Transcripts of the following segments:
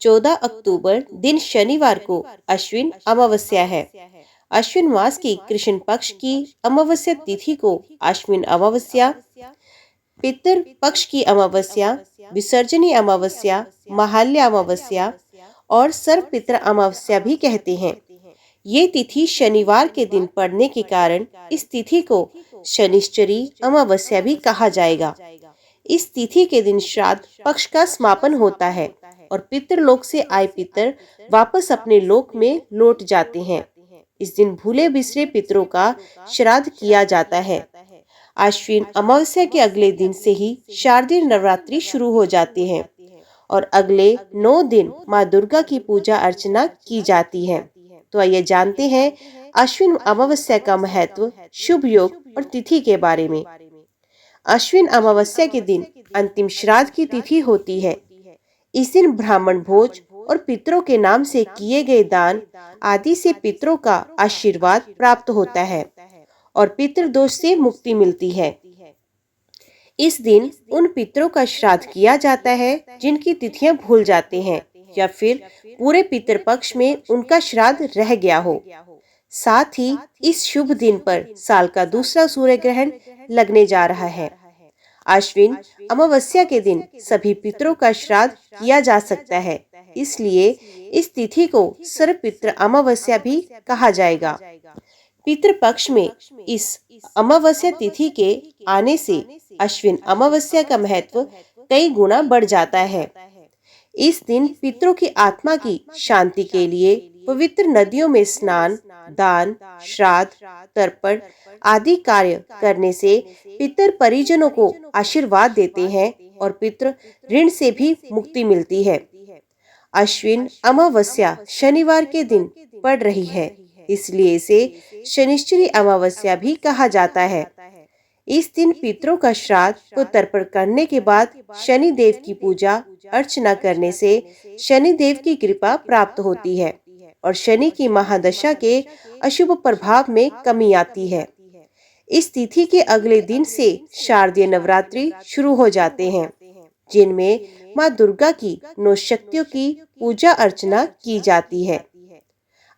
14 अक्टूबर दिन शनिवार को अश्विन अमावस्या है। अश्विन मास की कृष्ण पक्ष की अमावस्या तिथि को अश्विन अमावस्या, पितृ पक्ष की अमावस्या, विसर्जनी अमावस्या, महाल्य अमावस्या और सर्वपित्र अमावस्या भी कहते हैं। ये तिथि शनिवार के दिन पड़ने के कारण इस तिथि को शनिश्चरी अमावस्या भी कहा जाएगा। इस तिथि के दिन श्राद्ध पक्ष का समापन होता है और पितृलोक से आए पितर वापस अपने लोक में लौट जाते हैं। इस दिन भूले बिसरे पितरों का श्राद्ध किया जाता है। अश्विन अमावस्या के अगले दिन से ही शारदीय नवरात्रि शुरू हो जाती है और अगले 9 दिन माँ दुर्गा की पूजा अर्चना की जाती है। तो आइए जानते हैं अश्विन अमावस्या का महत्व, शुभ योग और तिथि के बारे में। अश्विन अमावस्या के दिन अंतिम श्राद्ध की तिथि होती है। इस दिन ब्राह्मण भोज और पितरों के नाम से किए गए दान आदि से पितरों का आशीर्वाद प्राप्त होता है और पितृदोष से मुक्ति मिलती है। इस दिन उन पितरों का श्राद्ध किया जाता है जिनकी तिथियां भूल जाते हैं या फिर पूरे पितृपक्ष में उनका श्राद्ध रह गया हो। साथ ही इस शुभ दिन पर साल का दूसरा सूर्य ग्रहण लगने जा रहा है। अश्विन अमावस्या के दिन सभी पितरों का श्राद्ध किया जा सकता है, इसलिए इस तिथि को सर्वपितृ अमावस्या भी कहा जाएगा। पितृपक्ष में इस अमावस्या तिथि के आने से अश्विन अमावस्या का महत्व कई गुना बढ़ जाता है। इस दिन पितरों की आत्मा की शांति के लिए पवित्र नदियों में स्नान, दान, श्राद्ध, तर्पण आदि कार्य करने से पितर परिजनों को आशीर्वाद देते हैं और पितृ ऋण से भी मुक्ति मिलती है। अश्विन अमावस्या शनिवार के दिन पड़ रही है, इसलिए इसे शनिश्चरी अमावस्या भी कहा जाता है। इस दिन पितरों का श्राद्ध को तर्पण करने के बाद शनि देव की पूजा अर्चना करने से शनि देव की कृपा प्राप्त होती है और शनि की महादशा के अशुभ प्रभाव में कमी आती है। इस तिथि के अगले दिन से शारदीय नवरात्रि शुरू हो जाते हैं, जिनमें माँ दुर्गा की 9 शक्तियों की पूजा अर्चना की जाती है।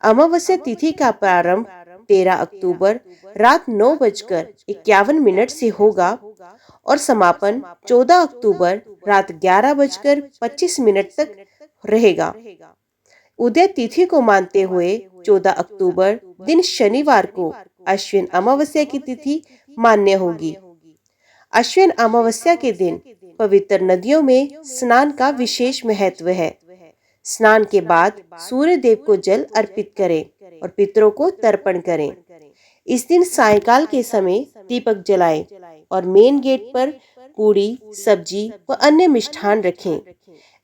अमावस्या तिथि का प्रारंभ 13 अक्टूबर रात 9:51 से होगा और समापन 14 अक्टूबर रात 11:25 तक रहेगा। उदय तिथि को मानते हुए 14 अक्टूबर दिन शनिवार को अश्विन अमावस्या की तिथि मान्य होगी। अश्विन अमावस्या के दिन पवित्र नदियों में स्नान का विशेष महत्व है। स्नान के बाद सूर्य देव को जल अर्पित करें और पितरों को तर्पण करें। इस दिन सायंकाल के समय दीपक जलाएं और मेन गेट पर पूरी, सब्जी व अन्य मिष्ठान रखें।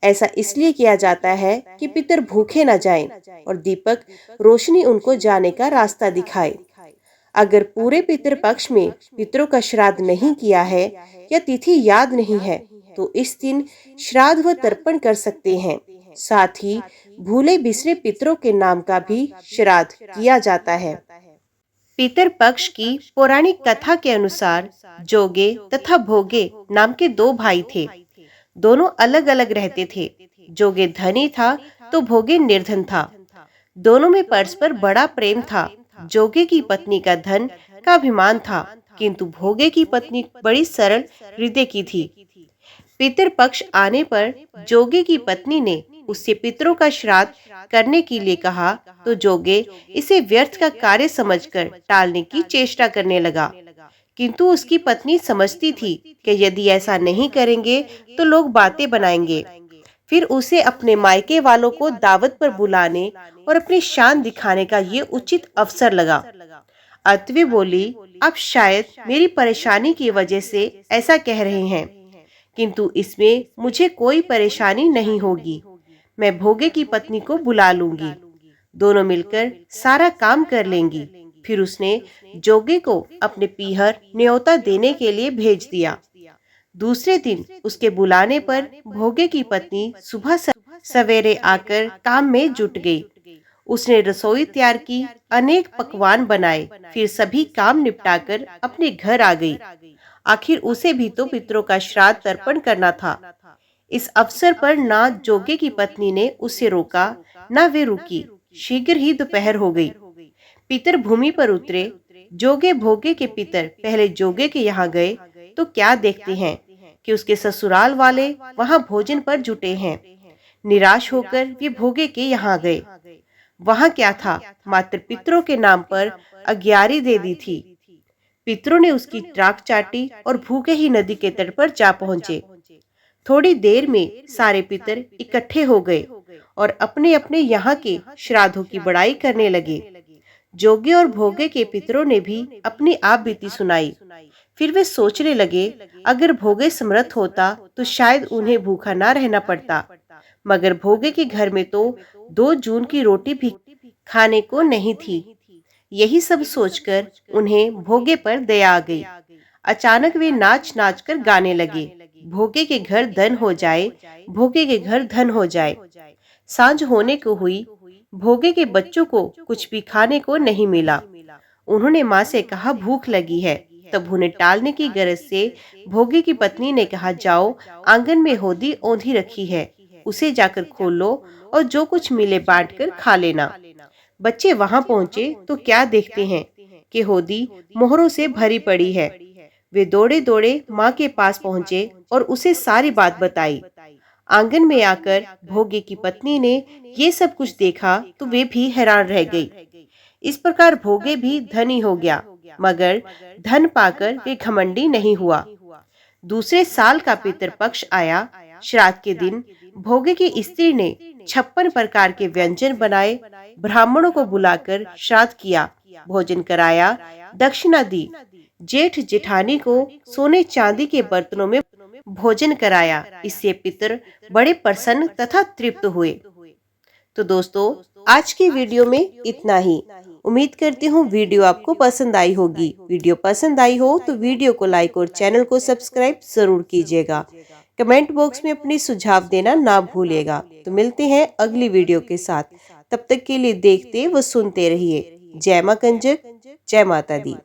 ऐसा इसलिए किया जाता है कि पितर भूखे न जाएं और दीपक रोशनी उनको जाने का रास्ता दिखाए। अगर पूरे पितृपक्ष में पितरों का श्राद्ध नहीं किया है या तिथि याद नहीं है तो इस दिन श्राद्ध व तर्पण कर सकते हैं। साथ ही भूले बिसरे पितरों के नाम का भी श्राद्ध किया जाता है। पितृपक्ष की पौराणिक कथा के अनुसार जोगे तथा भोगे नाम के 2 भाई थे। दोनों अलग अलग रहते थे। जोगे धनी था तो भोगे निर्धन था। दोनों में परस्पर बड़ा प्रेम था। जोगे की पत्नी का धन का अभिमान था, किंतु भोगे की पत्नी बड़ी सरल हृदय की थी। पितृपक्ष आने पर जोगे की पत्नी ने उससे पितरों का श्राद्ध करने के लिए कहा तो जोगे इसे व्यर्थ का कार्य समझकर टालने की चेष्टा करने लगा, किंतु उसकी पत्नी समझती थी कि यदि ऐसा नहीं करेंगे तो लोग बातें बनाएंगे। फिर उसे अपने मायके वालों को दावत पर बुलाने और अपनी शान दिखाने का ये उचित अवसर लगा। अतवी बोली, अब शायद मेरी परेशानी की वजह से ऐसा कह रहे हैं, किंतु इसमें मुझे कोई परेशानी नहीं होगी। मैं भोगे की पत्नी को बुला लूंगी, दोनों मिलकर सारा काम कर लेंगी। फिर उसने जोगे को अपने पीहर न्योता देने के लिए भेज दिया। दूसरे दिन उसके बुलाने पर भोगे की पत्नी सुबह सवेरे आकर काम में जुट गई। उसने रसोई तैयार की, अनेक पकवान बनाए, फिर सभी काम निपटाकर अपने घर आ गई। आखिर उसे भी तो पितरों का श्राद्ध तर्पण करना था। इस अवसर पर ना जोगे की पत्नी ने उसे रोका, ना वे रुकी। शीघ्र ही दोपहर हो गई। पितर भूमि पर उतरे। जोगे भोगे के पितर पहले जोगे के यहाँ गए तो क्या देखते हैं कि उसके ससुराल वाले वहां भोजन पर जुटे हैं। निराश होकर वे भोगे के यहाँ गए। वहां क्या था, मात्र पितरों के नाम पर अग्यारी दे दी थी। पितरों ने उसकी टांग चाटी और भूखे ही नदी के तट पर जा पहुंचे। थोड़ी देर में सारे पितर इकट्ठे हो गए और अपने अपने यहाँ के श्राद्धों की बड़ाई करने लगे। जोगे और भोगे के पितरों ने भी अपनी आप बीती सुनाई। फिर वे सोचने लगे, अगर भोगे समर्थ होता तो शायद उन्हें भूखा ना रहना पड़ता, मगर भोगे के घर में तो 2 जून की रोटी भी खाने को नहीं थी। यही सब सोचकर उन्हें भोगे पर दया आ गई। अचानक वे नाच नाच कर गाने लगे, भोगे के घर धन हो जाए, भोगे के घर धन हो जाए। सांझ होने को हुई। भोगे के बच्चों को कुछ भी खाने को नहीं मिला। उन्होंने माँ से कहा, भूख लगी है। तब उन्हें टालने की गरज से भोगे की पत्नी ने कहा, जाओ, आंगन में होदी औंधी रखी है, उसे जाकर खोल लो और जो कुछ मिले बांट कर खा लेना। बच्चे वहां पहुंचे तो क्या देखते हैं कि होदी मोहरों से भरी पड़ी है। वे दौड़े दौड़े माँ के पास पहुंचे और उसे सारी बात बताई। आंगन में आकर भोगे की पत्नी ने ये सब कुछ देखा तो वे भी हैरान रह गई। इस प्रकार भोगे भी धनी हो गया, मगर धन पाकर वे घमंडी नहीं हुआ। दूसरे साल का पितृपक्ष आया। श्राद्ध के दिन भोगे की स्त्री ने 56 प्रकार के व्यंजन बनाए, ब्राह्मणों को बुलाकर श्राद्ध किया, भोजन कराया, दक्षिणा दी। जेठ जेठानी को सोने चांदी के बर्तनों में भोजन कराया। इससे पितर बड़े प्रसन्न तथा तृप्त हुए। तो दोस्तों, आज की वीडियो में इतना ही। उम्मीद करती हूँ वीडियो आपको पसंद आई होगी। वीडियो पसंद आई हो तो वीडियो को लाइक और चैनल को सब्सक्राइब जरूर कीजिएगा। कमेंट बॉक्स में अपनी सुझाव देना ना भूलिएगा। तो मिलते हैं अगली वीडियो के साथ। तब तक के लिए देखते व सुनते रहिए। जय मां कंजक, जय माता दी।